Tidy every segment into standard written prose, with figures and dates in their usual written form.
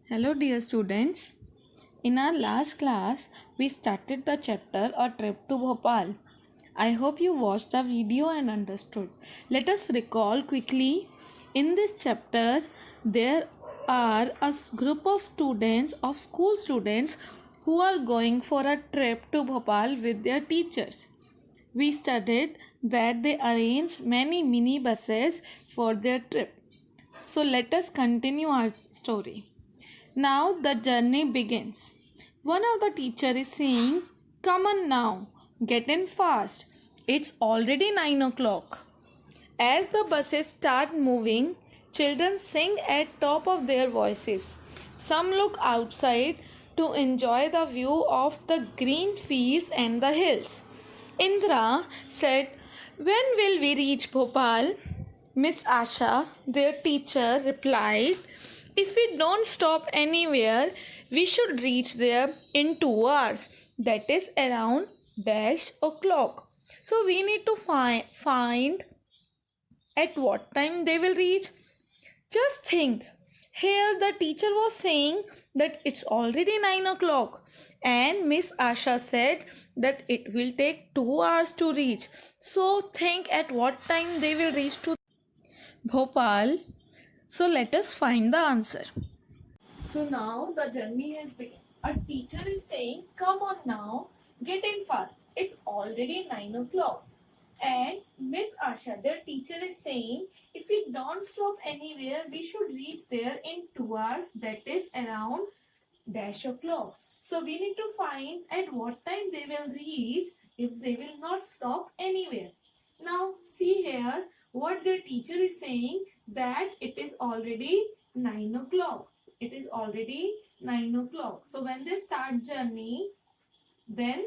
Hello, dear students. In our last class, we started the chapter A Trip to Bhopal. I hope you watched the video and understood. Let us recall quickly. In this chapter, there are group of students, of school students, who are going for a trip to Bhopal with their teachers. We studied that they arranged many mini buses for their trip. So let us continue our story. Now the journey begins. One of the teacher is saying, "Come on now, get in fast. It's already 9 o'clock." As the buses start moving, children sing at top of their voices. Some look outside to enjoy the view of the green fields and the hills. Indra said, "When will we reach Bhopal?" Miss Asha, their teacher, replied, "If we don't stop anywhere, we should reach there in 2 hours. That is around dash o'clock. So we need to find at what time they will reach." Just think. Here the teacher was saying that it's already 9 o'clock and Miss Asha said that it will take 2 hours to reach. So think at what time they will reach to Bhopal. So let us find the answer. So now the journey has begun. A teacher is saying, "Come on now, get in fast. It's already 9 o'clock." And Miss Asha, their teacher, is saying, "If we don't stop anywhere, we should reach there in 2 hours, that is around dash o'clock." So we need to find at what time they will reach if they will not stop anywhere. Now see here what their teacher is saying, that it is already 9 o'clock. It is already 9 o'clock. So when they start journey, then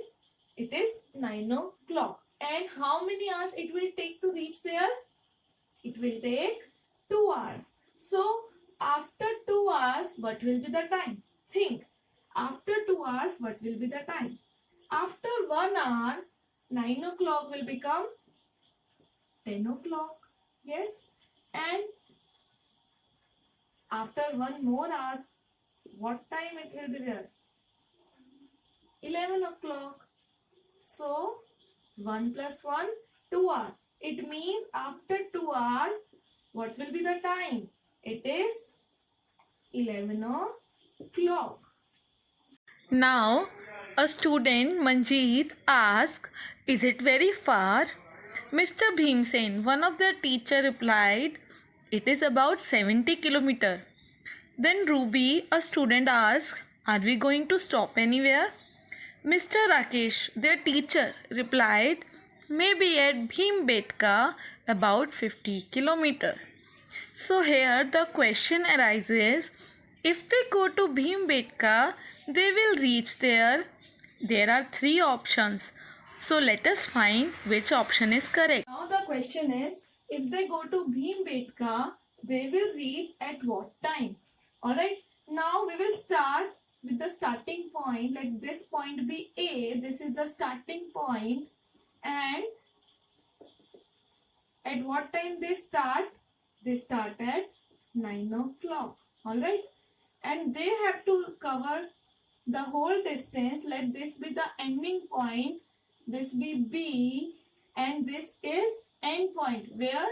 it is 9 o'clock. And how many hours it will take to reach there? It will take 2 hours. So after 2 hours, what will be the time? Think. After 2 hours, what will be the time? After 1 hour, 9 o'clock will become 10 o'clock. Yes. And after 1 more hour, what time it will be there? 11 o'clock. So 1 plus 1, 2 hours. It means after 2 hours, what will be the time? It is 11 o'clock. Now, a student, Manjeet, asked, "Is it very far?" Mr. Bhimsen, one of their teacher, replied, "It is about 70 kilometers." Then Ruby, a student, asked, "Are we going to stop anywhere?" Mr. Rakesh, their teacher, replied, "Maybe at Bhimbetka, about 50 kilometers." So here the question arises, if they go to Bhimbetka, they will reach there. There are 3 options. So let us find which option is correct. Now the question is, if they go to Bhimbetka, they will reach at what time? Alright, now we will start with the starting point. Let this point be A. This is the starting point. And at what time they start? They start at 9 o'clock. Alright. And they have to cover the whole distance. Let this be the ending point. This be B. And this is end point where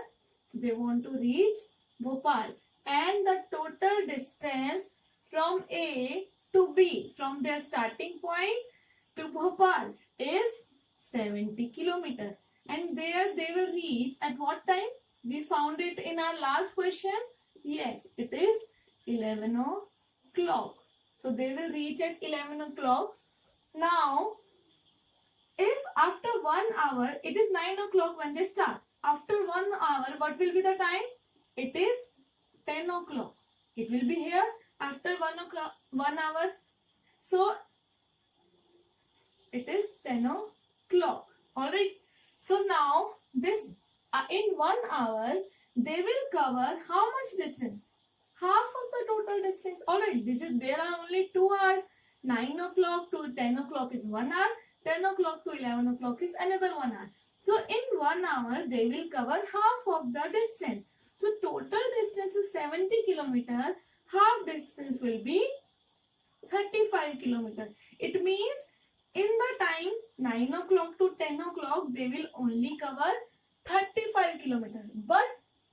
they want to reach Bhopal. And the total distance from A to B, from their starting point to Bhopal, is 70 kilometers. And there they will reach at what time? We found it in our last question. Yes, it is 11 o'clock. So they will reach at 11 o'clock. Now, if after 1 hour, it is 9 o'clock when they start. After 1 hour, what will be the time? It is 10 o'clock. It will be here after 1 o'clock, 1 hour. So, it is 10 o'clock. Alright. So now, this in 1 hour, they will cover how much distance? Half of the total distance. Alright, there are only 2 hours. 9 o'clock to 10 o'clock is 1 hour. 10 o'clock to 11 o'clock is another 1 hour. So in 1 hour, they will cover half of the distance. So total distance is 70 kilometers. half distance will be 35 kilometer. It means in the time 9 o'clock to 10 o'clock they will only cover 35 kilometer. But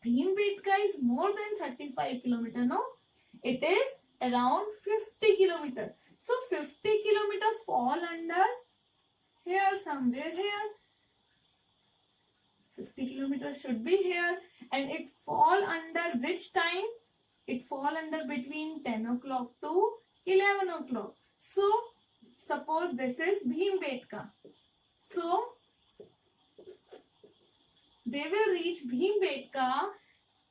Bhimbetka is more than 35 kilometer, no? It is around 50 kilometer. So 50 kilometer fall under here, somewhere here. 50 kilometers should be here, and it fall under which time? It fall under between 10 o'clock to 11 o'clock. So suppose this is Bhimbetka. So they will reach Bhimbetka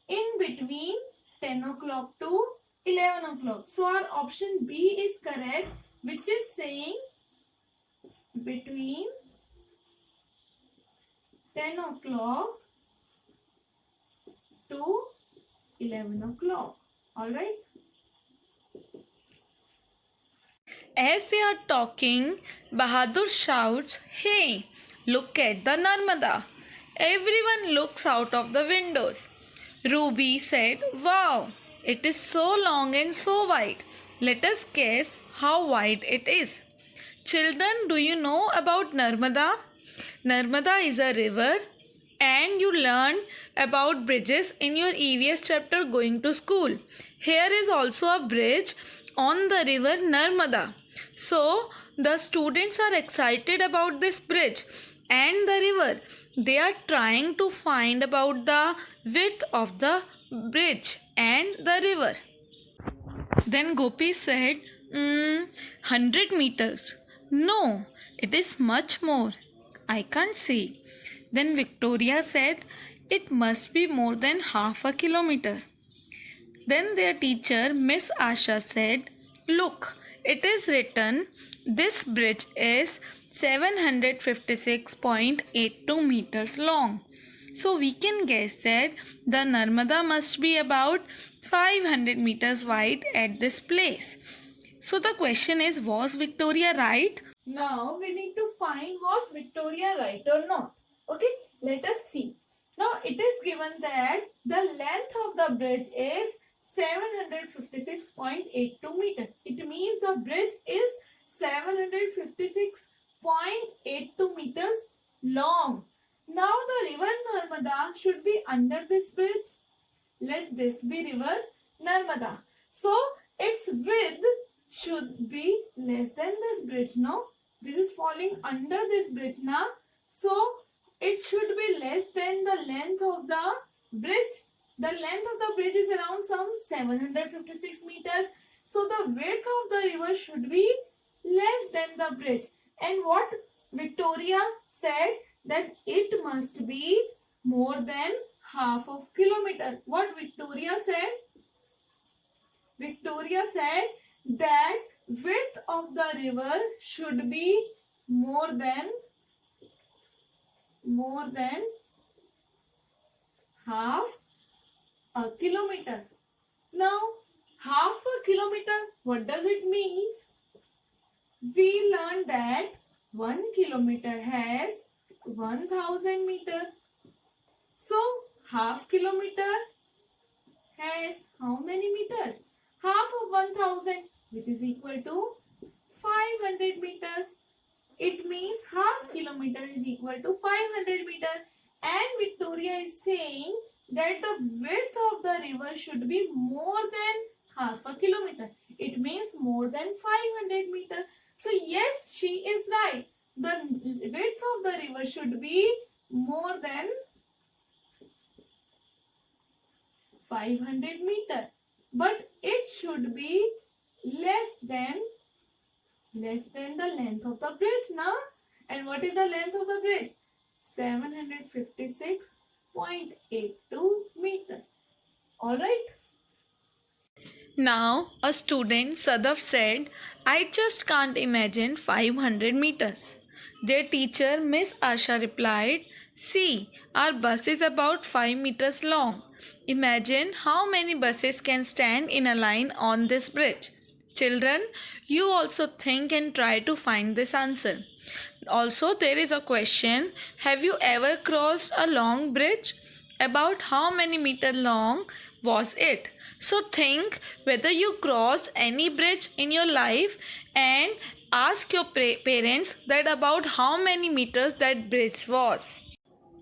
in between 10 o'clock to 11 o'clock. So our option B is correct, which is saying between 10 o'clock to 11 o'clock. Alright. As they are talking, Bahadur shouts, "Hey, look at the Narmada." Everyone looks out of the windows. Ruby said, "Wow, it is so long and so wide. Let us guess how wide it is." Children, do you know about Narmada? Narmada is a river, and you learned about bridges in your EVS chapter going to school. Here is also a bridge on the river Narmada. So the students are excited about this bridge and the river. They are trying to find about the width of the bridge and the river. Then Gopi said, 100 meters. No, it is much more. I can't see. Then Victoria said, it must be more than half a kilometer. Then their teacher, Miss Asha, said, look, it is written, this bridge is 756.82 meters long. So we can guess that the Narmada must be about 500 meters wide at this place. So the question is, was Victoria right? Now we need to find was Victoria right or not. Okay, let us see. Now it is given that the length of the bridge is 756.82 meters. It means the bridge is 756.82 meters long. Now the river Narmada should be under this bridge. Let this be river Narmada. So its width should be less than this bridge. No, this is falling under this bridge now. So it should be less than the length of the bridge. The length of the bridge is around some 756 meters. So the width of the river should be less than the bridge. And what Victoria said, that it must be more than half of kilometer. What Victoria said? Victoria said that width of the river should be more than half a kilometer. Now, half a kilometer, what does it mean? We learned that 1 kilometer has 1000 meter. So, half kilometer has how many meters? Half of 1000, which is equal to 500 meters. It means half kilometer is equal to 500 meter. And Victoria is saying that the width of the river should be more than half a kilometer. It means more than 500 meter. So yes, she is right. The width of the river should be more than 500 meter. But it should be less than the length of the bridge now. And what is the length of the bridge? 756.82 meters. Alright. Now a student, Sadaf, said, I just can't imagine 500 meters. Their teacher, Miss Asha, replied, see, our bus is about 5 meters long. Imagine how many buses can stand in a line on this bridge. Children, you also think and try to find this answer. Also, there is a question, have you ever crossed a long bridge? About how many meter long was it? So think whether you crossed any bridge in your life and ask your parents that about how many meters that bridge was.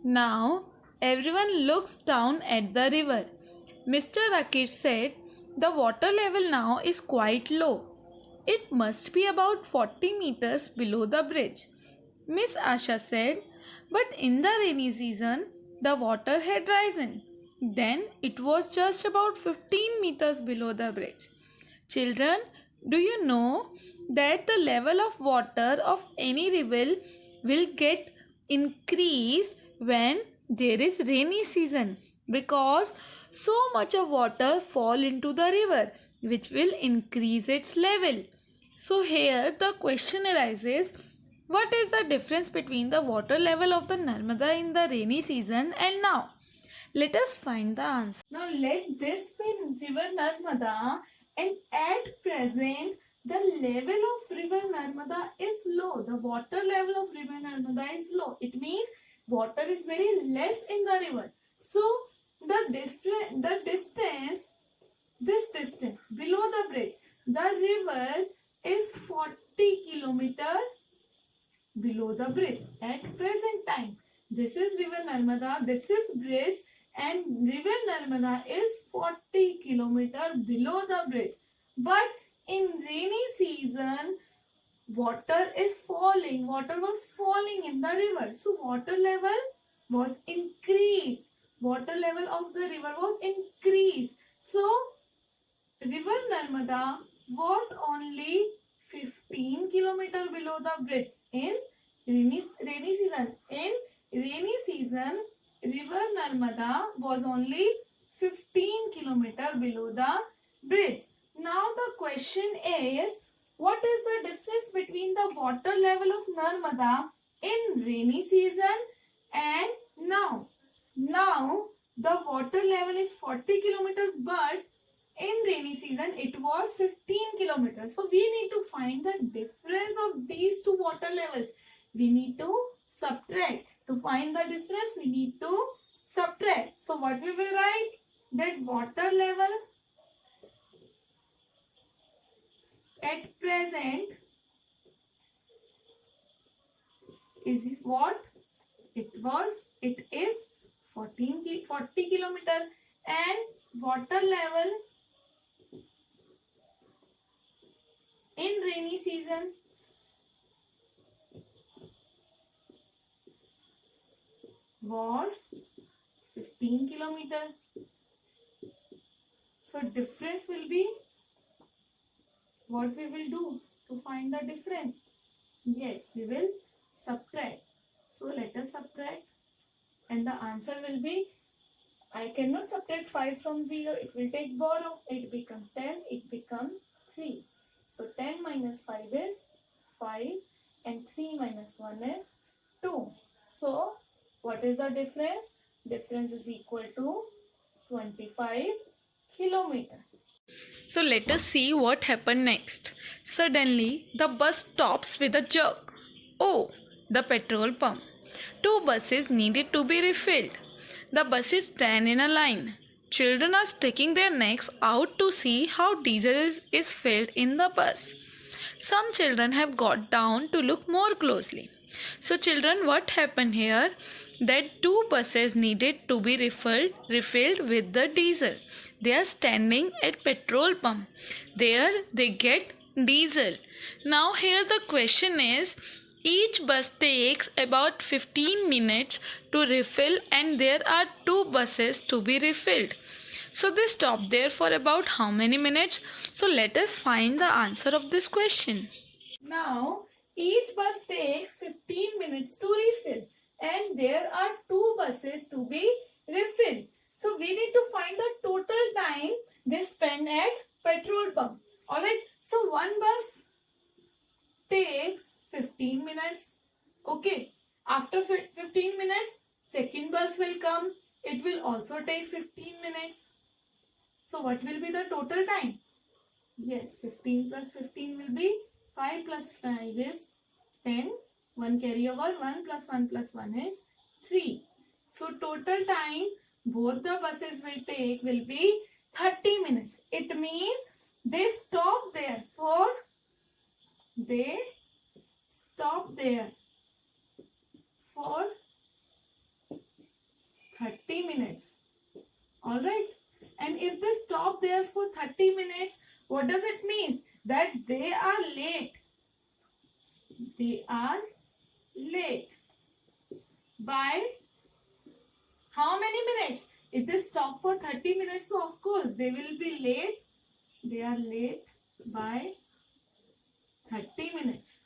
Now everyone looks down at the river. Mr. Rakesh said the water level now is quite low. It must be about 40 meters below the bridge. Miss Asha said, but in the rainy season, the water had risen. Then it was just about 15 meters below the bridge. Children, do you know that the level of water of any river will get increased when there is rainy season, because so much of water fall into the river which will increase its level. So here the question arises, what is the difference between the water level of the Narmada in the rainy season and now? Let us find the answer. Now let this be river Narmada, and at present the level of river Narmada is low. The water level of river Narmada is low. It means water is very less in the river. So the distance, this distance below the bridge, the river is 40 kilometer below the bridge at present time. This is river Narmada, this is bridge, and river Narmada is 40 kilometer below the bridge. But in rainy season, water is falling. Water was falling in the river. So water level was increased. Water level of the river was increased. So river Narmada was only 15 kilometer below the bridge in rainy season. In rainy season, river Narmada was only 15 kilometer below the bridge. Now the question is, what is the difference between the water level of Narmada in rainy season and now? Now the water level is 40 kilometers, but in rainy season it was 15 kilometers. So we need to find the difference of these two water levels. We need to subtract. To find the difference, we need to subtract. So what we will write? That water level at present is what? It is 40 kilometer, and water level in rainy season was 15 kilometer. So difference will be, what we will do to find the difference? Yes, we will subtract. So let us subtract, and the answer will be, I cannot subtract 5 from 0. It will take borrow. It becomes 10. It becomes 3. So 10 minus 5 is 5, and 3 minus 1 is 2. So what is the difference? Difference is equal to 25 kilometer. So let us see what happened next. Suddenly the bus stops with a jerk. Oh, the petrol pump. 2 buses needed to be refilled. The buses stand in a line. Children are sticking their necks out to see how diesel is filled in the bus. Some children have got down to look more closely. So children, what happened here? That 2 buses needed to be refilled with the diesel. They are standing at petrol pump. There they get diesel. Now here the question is, each bus takes about 15 minutes to refill, and there are 2 buses to be refilled. So they stop there for about how many minutes? So let us find the answer of this question. Now each bus takes 15 minutes to refill, and there are 2 buses to be refilled. So we need to find the total time they spend at petrol pump. Alright, so one bus takes 15 minutes. Okay, after 15 minutes, second bus will come. It will also take 15 minutes. So what will be the total time? Yes, 15 plus 15 will be 5 plus 5 is 10. 1 carry over, 1 plus 1 plus 1 is 3. So total time both the buses will take will be 30 minutes. It means they stop there for 30 minutes. Alright. And if they stop there for 30 minutes, what does it mean? That they are late. They are late. By how many minutes? If they stop for 30 minutes, so of course they will be late. They are late by 30 minutes.